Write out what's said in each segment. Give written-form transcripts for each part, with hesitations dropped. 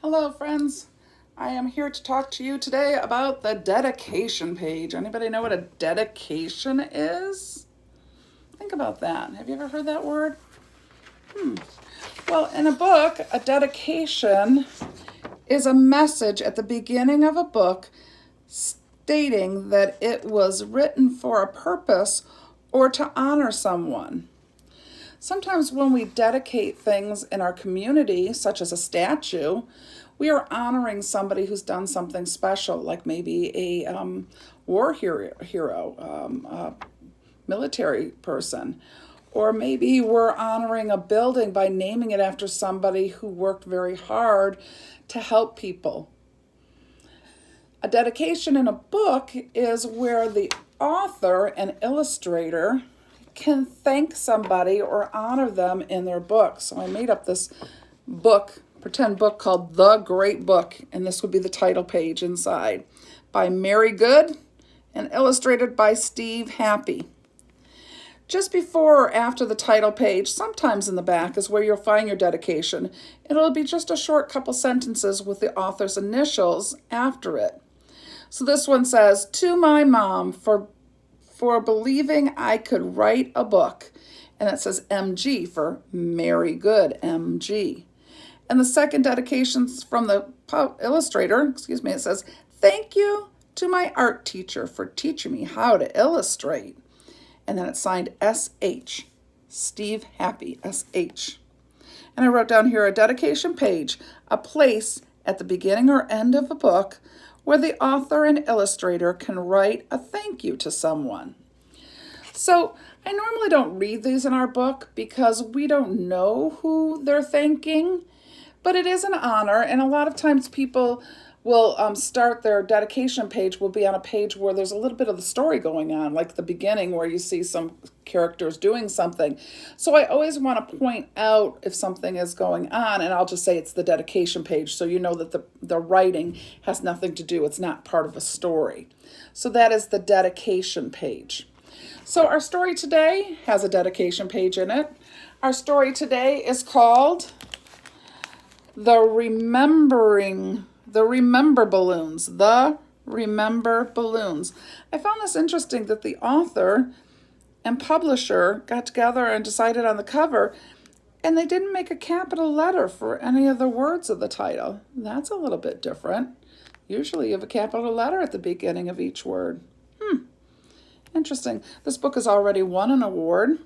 Hello, friends. I am here to talk to you today about the dedication page. Anybody know what a dedication is? Think about that. Have you ever heard that word? Well, in a book, a dedication is a message at the beginning of a book stating that it was written for a purpose or to honor someone. Sometimes when we dedicate things in our community, such as a statue, we are honoring somebody who's done something special, like maybe a war hero, a military person. Or maybe we're honoring a building by naming it after somebody who worked very hard to help people. A dedication in a book is where the author and illustrator can thank somebody or honor them in their book. So I made up this book, pretend book called The Great Book, and this would be the title page inside, by Mary Good and illustrated by Steve Happy. Just before or after the title page, sometimes in the back, is where you'll find your dedication. It'll be just a short couple sentences with the author's initials after it. So this one says, "To my mom for believing I could write a book." And it says MG for Mary Good, MG. And the second dedication's from the illustrator, it says, "Thank you to my art teacher for teaching me how to illustrate." And then it's signed SH, Steve Happy, SH. And I wrote down here a dedication page, a place at the beginning or end of a book where the author and illustrator can write a thank you to someone. So I normally don't read these in our book because we don't know who they're thanking, but it is an honor, and a lot of times people will start their dedication page will be on a page where there's a little bit of the story going on, like the beginning where you see some characters doing something. So I always want to point out if something is going on, and I'll just say it's the dedication page so you know that the writing has nothing to do, it's not part of a story. So that is the dedication page. So our story today has a dedication page in it. Our story today is called The Remember Balloons. The Remember Balloons. I found this interesting that the author and publisher got together and decided on the cover, and they didn't make a capital letter for any of the words of the title. That's a little bit different. Usually you have a capital letter at the beginning of each word. Interesting. This book has already won an award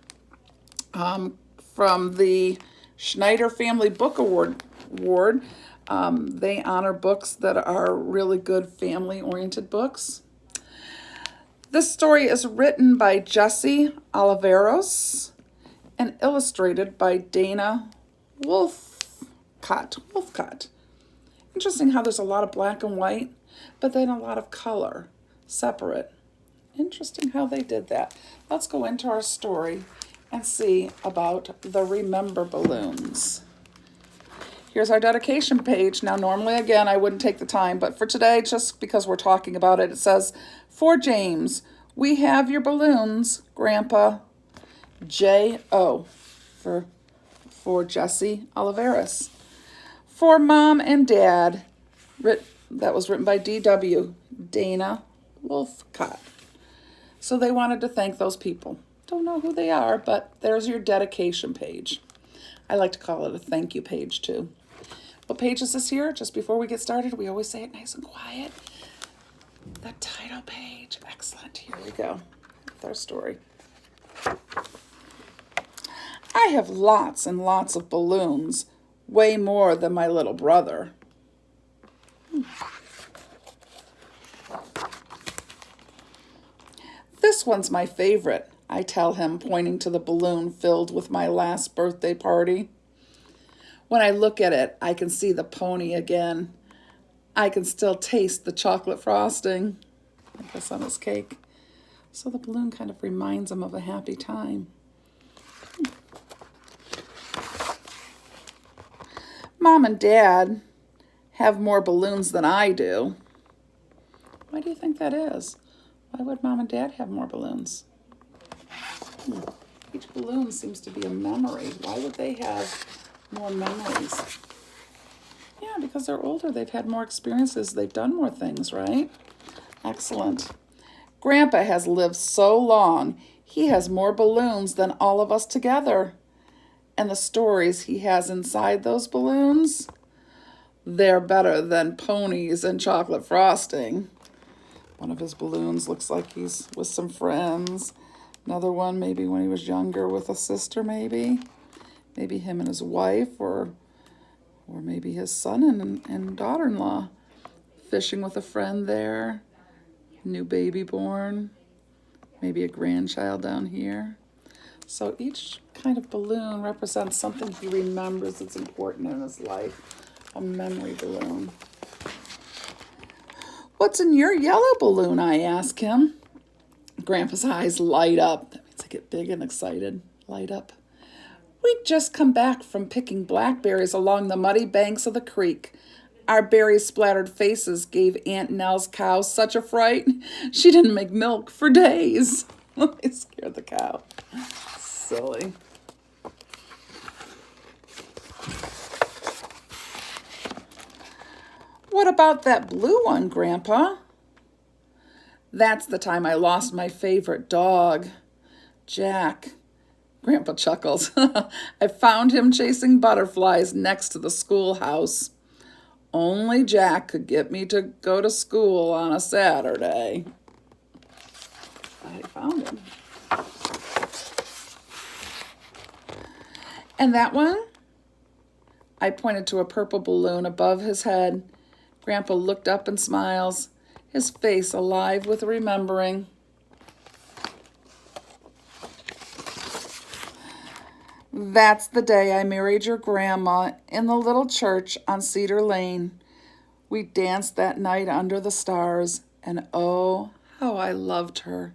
from the Schneider Family Book Award. They honor books that are really good family-oriented books. This story is written by Jesse Oliveros and illustrated by Dana Wolfcott. Interesting how there's a lot of black and white, but then a lot of color, separate. Interesting how they did that. Let's go into our story and see about the Remember Balloons. Here's our dedication page. Now, normally, again, I wouldn't take the time, but for today, just because we're talking about it, it says, "For James, we have your balloons, Grandpa." J.O. for Jesse Oliveris. "For Mom and Dad," that was written by D.W. Dana Wolfcott. So they wanted to thank those people. Don't know who they are, but there's your dedication page. I like to call it a thank you page too. What page is this here? Just before we get started, we always say it nice and quiet. The title page. Excellent. Here we go with our story. "I have lots and lots of balloons, way more than my little brother." "This one's my favorite," I tell him, pointing to the balloon filled with my last birthday party. When I look at it, I can see the pony again. I can still taste the chocolate frosting, I guess, on his cake. So the balloon kind of reminds him of a happy time. "Mom and Dad have more balloons than I do." Why do you think that is? Why would Mom and Dad have more balloons? Each balloon seems to be a memory. Why would they have more memories? Yeah, because they're older. They've had more experiences. They've done more things, right? Excellent. Grandpa has lived so long, he has more balloons than all of us together. And the stories he has inside those balloons, they're better than ponies and chocolate frosting. One of his balloons looks like he's with some friends. Another one maybe when he was younger with a sister, maybe. Maybe him and his wife, or maybe his son and daughter-in-law fishing with a friend there. New baby born. Maybe a grandchild down here. So each kind of balloon represents something he remembers that's important in his life. A memory balloon. What's in your yellow balloon? I ask him. Grandpa's eyes light up. That means I get big and excited. Light up. We'd just come back from picking blackberries along the muddy banks of the creek. Our berry-splattered faces gave Aunt Nell's cow such a fright, she didn't make milk for days. I scared the cow. Silly. What about that blue one, Grandpa? That's the time I lost my favorite dog, Jack. Grandpa chuckles. I found him chasing butterflies next to the schoolhouse. Only Jack could get me to go to school on a Saturday. I found him. And that one? I pointed to a purple balloon above his head. Grandpa looked up and smiles, his face alive with remembering. That's the day I married your grandma in the little church on Cedar Lane. We danced that night under the stars, and oh, how I loved her.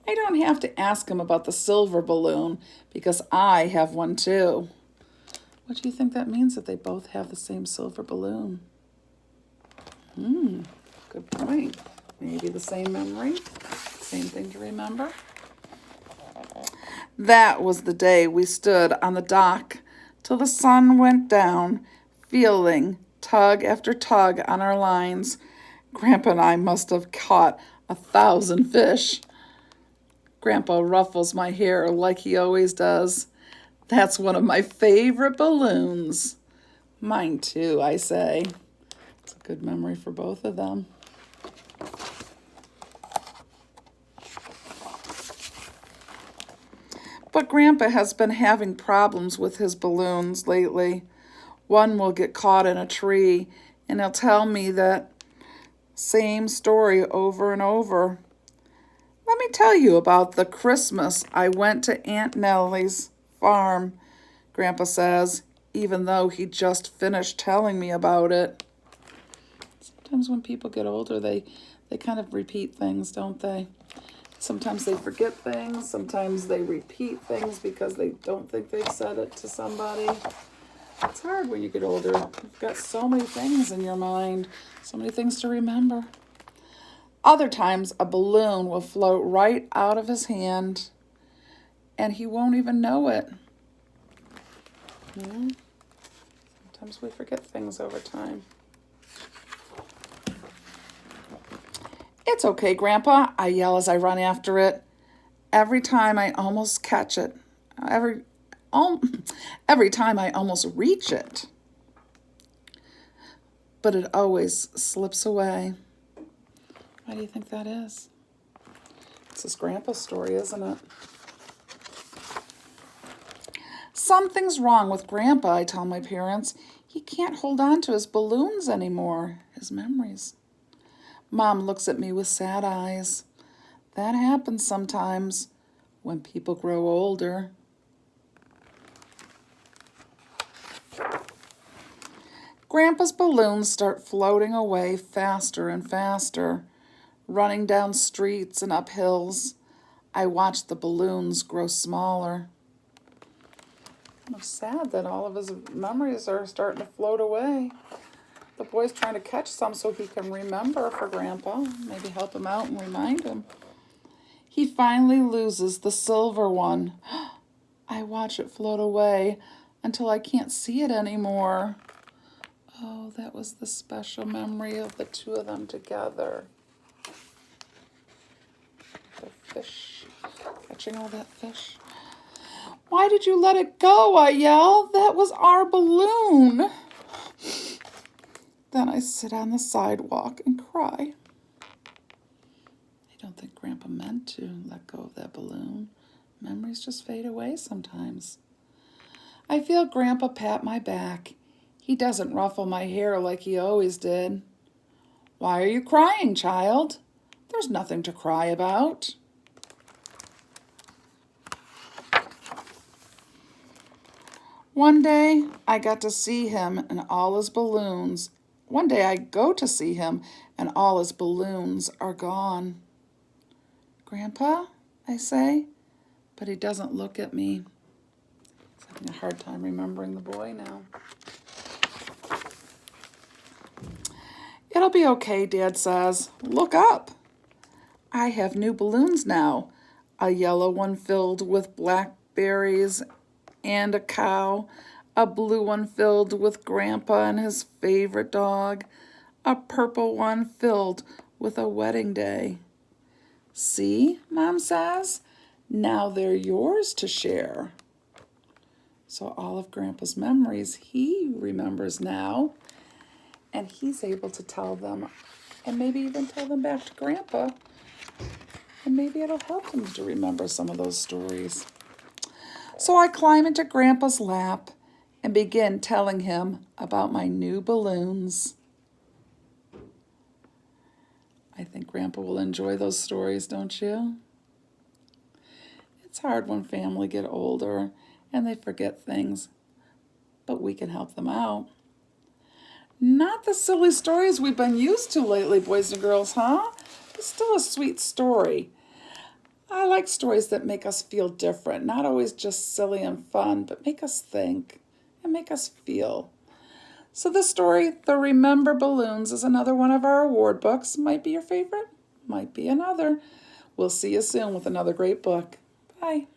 I don't have to ask him about the silver balloon because I have one too. What do you think that means that they both have the same silver balloon? Good point. Maybe the same memory, same thing to remember. That was the day we stood on the dock till the sun went down, feeling tug after tug on our lines. Grandpa and I must have caught 1,000 fish. Grandpa ruffles my hair like he always does. That's one of my favorite balloons. Mine too, I say. It's a good memory for both of them. But Grandpa has been having problems with his balloons lately. One will get caught in a tree, and he'll tell me that same story over and over. Let me tell you about the Christmas I went to Aunt Nellie's farm, Grandpa says, even though he just finished telling me about it. Sometimes when people get older, they kind of repeat things, don't they? Sometimes they forget things. Sometimes they repeat things because they don't think they've said it to somebody. It's hard when you get older. You've got so many things in your mind, so many things to remember. Other times, a balloon will float right out of his hand, and he won't even know it. Sometimes we forget things over time. It's okay, Grandpa, I yell as I run after it. Every time I almost catch it. Every time I almost reach it. But it always slips away. Why do you think that is? It's his grandpa's story, isn't it? Something's wrong with Grandpa, I tell my parents. He can't hold on to his balloons anymore, his memories. Mom looks at me with sad eyes. That happens sometimes when people grow older. Grandpa's balloons start floating away faster and faster, running down streets and up hills. I watch the balloons grow smaller. I'm sad that all of his memories are starting to float away. The boy's trying to catch some so he can remember for Grandpa. Maybe help him out and remind him. He finally loses the silver one. I watch it float away until I can't see it anymore. Oh, that was the special memory of the two of them together. The fish, catching all that fish. Why did you let it go? I yell. That was our balloon. Then I sit on the sidewalk and cry. I don't think Grandpa meant to let go of that balloon. Memories just fade away sometimes. I feel Grandpa pat my back. He doesn't ruffle my hair like he always did. Why are you crying, child? There's nothing to cry about. One day I got to see him and all his balloons. One day I go to see him and all his balloons are gone. Grandpa, I say, but he doesn't look at me. He's having a hard time remembering the boy now. It'll be okay, Dad says. Look up. I have new balloons now. A yellow one filled with blackberries and a cow. A blue one filled with Grandpa and his favorite dog. A purple one filled with a wedding day. See, Mom says, now they're yours to share. So all of Grandpa's memories he remembers now, and he's able to tell them, and maybe even tell them back to Grandpa, and maybe it'll help him to remember some of those stories. So I climb into Grandpa's lap and begin telling him about my new balloons. I think Grandpa will enjoy those stories, don't you? It's hard when family get older and they forget things, but we can help them out. Not the silly stories we've been used to lately, boys and girls, huh? It's still a sweet story. I like stories that make us feel different, not always just silly and fun, but make us think and make us feel. So the story, The Remember Balloons, is another one of our award books. Might be your favorite, might be another. We'll see you soon with another great book. Bye.